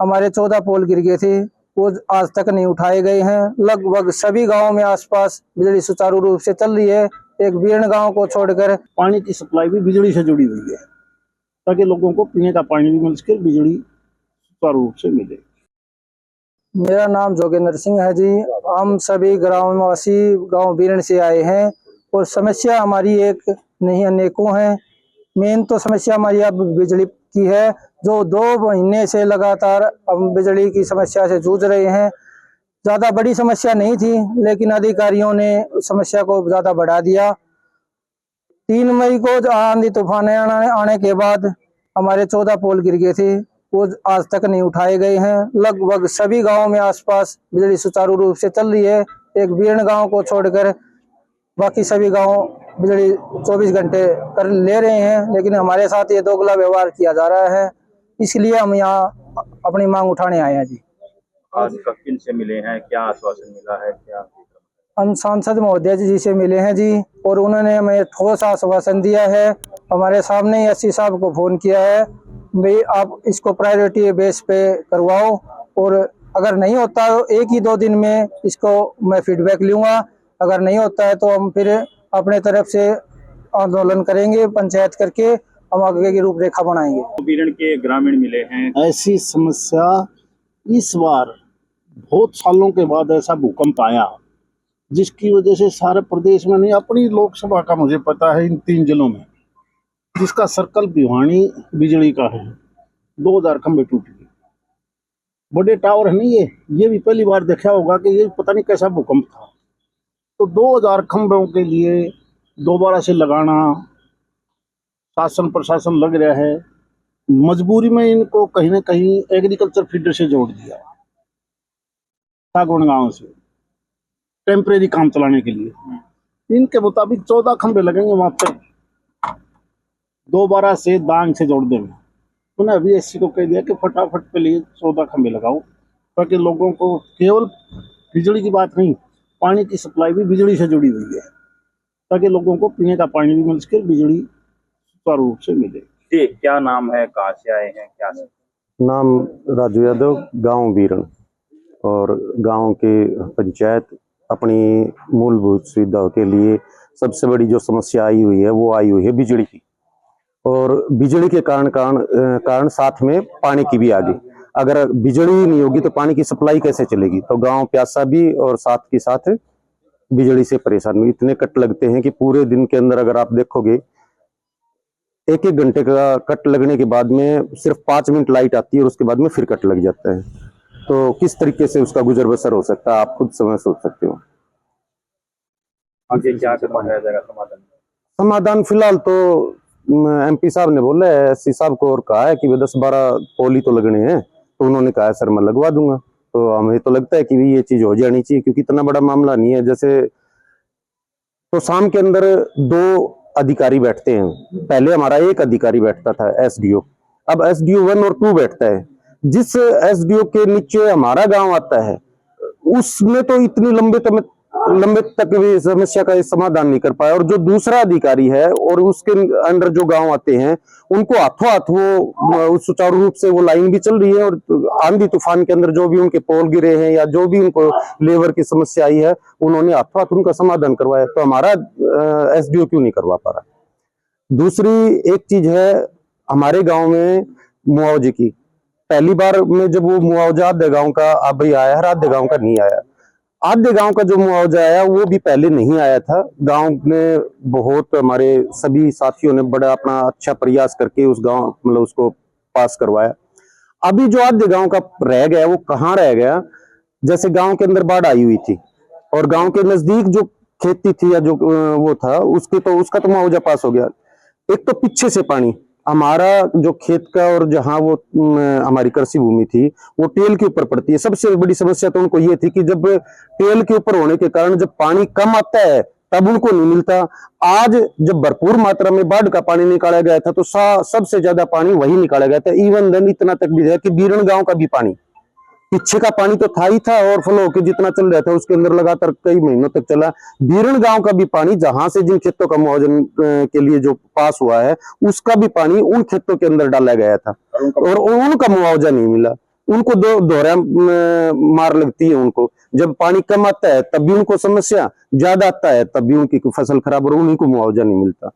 हमारे 14 पोल गिर गए थे, वो आज तक नहीं उठाए गए हैं। लगभग सभी गांवों में आसपास बिजली सुचारू रूप से चल रही है, एक बीरण गांव को छोड़कर। पानी की सप्लाई भी बिजली से जुड़ी हुई है ताकि लोगों को पीने का पानी भी मिल सके, बिजली सुचारू रूप से मिले। मेरा नाम जोगेंद्र सिंह है जी। हम सभी ग्रामवासी गांव बीरण से आए हैं और समस्या हमारी एक नहीं अनेकों है। मेन तो समस्या हमारी अब बिजली की है, जो 2 महीने से लगातार हम बिजली की समस्या से जूझ रहे हैं। ज्यादा बड़ी समस्या नहीं थी, लेकिन अधिकारियों ने समस्या को ज्यादा बढ़ा दिया। 3 मई को आंधी तूफान आने के बाद हमारे 14 पोल गिर गए थे, वो आज तक नहीं उठाए गए हैं। लगभग सभी गांवों में आसपास बिजली सुचारू रूप से चल रही है, एक बीरण गांव को छोड़कर बाकी सभी गांव बिजली 24 घंटे कर ले रहे हैं, लेकिन हमारे साथ ये दोगला व्यवहार किया जा रहा है। इसलिए हम यहाँ अपनी मांग उठाने आए हैं जी। आज किन से मिले हैं, क्या आश्वासन मिला है, क्या? हम सांसद महोदय जी से मिले हैं जी, और उन्होंने हमें ठोस आश्वासन दिया है। हमारे सामने ही एससी साहब को फोन किया है, भाई आप इसको प्रायोरिटी बेस पे करवाओ, और अगर नहीं होता तो 1 ही 2 दिन में इसको मैं फीडबैक लूंगा। अगर नहीं होता है तो हम फिर अपने तरफ से आंदोलन करेंगे, पंचायत करके हम आगे की रूपरेखा बनाएंगे। बीरण के ग्रामीण मिले हैं। ऐसी समस्या इस बार बहुत सालों के बाद ऐसा भूकंप आया जिसकी वजह से सारे प्रदेश में नहीं, अपनी लोकसभा का मुझे पता है, इन 3 जिलों में जिसका सर्कल भिवानी बिजली का है, 2000 खंभे टूट गए। बड़े टावर है नहीं ये भी पहली बार देखा होगा कि ये पता नहीं कैसा भूकंप था। तो 2000 खंभों के लिए दोबारा से लगाना, शासन प्रशासन लग रहा है। मजबूरी में इनको कहीं ना कहीं एग्रीकल्चर फीडर से जोड़ दिया, सागौन गांव से टेम्परेरी काम चलाने के लिए। इनके मुताबिक 14 खंभे लगेंगे वहां पे, दोबारा से दांग से जोड़ देंगे। उन्हें अभी एससी को कह दिया कि फटाफट पे लिए 14 खंभे लगाओ, ताकि लोगों को केवल बिजली की बात नहीं, पानी की सप्लाई भी बिजली से जुड़ी हुई है, ताकि लोगों को पीने का पानी भी मिल सके, बिजली सुचारू रूप से मिले। जी, क्या नाम है, कहाँ से आए हैं, क्या? नाम राजू यादव, गांव बीरण। और गांव के पंचायत अपनी मूलभूत सुविधाओं के लिए सबसे बड़ी जो समस्या आई हुई है वो आई हुई है बिजली की, और बिजली के कारण साथ में पानी की भी आ गई। अगर बिजली नहीं होगी तो पानी की सप्लाई कैसे चलेगी? तो गांव प्यासा भी और साथ के साथ बिजली से परेशान भी। इतने कट लगते हैं कि पूरे दिन के अंदर अगर आप देखोगे 1-1 घंटे का कट लगने के बाद में सिर्फ 5 मिनट लाइट आती है और उसके बाद में फिर कट लग जाता है। तो किस तरीके से उसका गुजर बसर हो सकता है, आप खुद सोच सकते हो। आगे क्या करवाया जाएगा समाधान? समाधान फिलहाल तो एमपी साहब ने बोला है, एससी साहब को और कहा है कि 10-12 पोल ही तो लगने हैं, तो उन्होंने कहा है सर मैं लगवा दूंगा। तो हमें तो लगता है कि ये चीज हो जानी चाहिए, क्योंकि इतना बड़ा मामला नहीं है। जैसे तो शाम के अंदर 2 अधिकारी बैठते हैं, पहले हमारा 1 अधिकारी बैठता था एसडीओ, अब एसडीओ 1 और 2 बैठता है। जिस एसडीओ के नीचे हमारा गांव आता है उसमें तो इतनी लंबे तक भी समस्या का समाधान नहीं कर पाया, और जो दूसरा अधिकारी है और उसके अंडर जो गांव आते हैं उनको हाथों हाथ वो सुचारू रूप से वो लाइन भी चल रही है, और आंधी तूफान के अंदर जो भी उनके पोल गिरे हैं या जो भी उनको लेबर की समस्या आई है उन्होंने हाथों हाथ उनका समाधान करवाया। तो हमारा एसडीओ क्यों नहीं करवा पा रहा? दूसरी एक चीज है हमारे गाँव में मुआवजे की। पहली बार में जब वो मुआवजा आधे गाँव का अभी आया है, आधे गाँव का नहीं आया। आधे गांव का जो मुआवजा आया वो भी पहले नहीं आया था। गांव में बहुत हमारे सभी साथियों ने बड़ा अपना अच्छा प्रयास करके उस गांव मतलब उसको पास करवाया। अभी जो आधे गांव का रह गया वो कहाँ रह गया? जैसे गांव के अंदर बाढ़ आई हुई थी और गांव के नजदीक जो खेती थी या जो वो था उसका तो मुआवजा पास हो गया। एक तो पीछे से पानी, हमारा जो खेत का और जहां वो हमारी कृषि भूमि थी वो टेल के ऊपर पड़ती है। सबसे बड़ी समस्या तो उनको ये थी कि जब टेल के ऊपर होने के कारण जब पानी कम आता है तब उनको नहीं मिलता। आज जब भरपूर मात्रा में बाढ़ का पानी निकाला गया था तो सबसे ज्यादा पानी वही निकाला गया था। इवन देन इतना तक भी है कि बीरण गांव का भी पानी, पीछे का पानी तो था ही था, और फ्लो होकर जितना चल रहा था उसके अंदर लगातार कई महीनों तक चला। बीरण गांव का भी पानी जहां से जिन खेतों का मुआवजा के लिए जो पास हुआ है उसका भी पानी उन खेतों के अंदर डाला गया था और उनका मुआवजा नहीं मिला। उनको दोहरा मार लगती है उनको। जब पानी कम आता है तब भी उनको समस्या, ज्यादा आता है तब भी उनकी फसल खराब और उन्हीं को मुआवजा नहीं मिलता।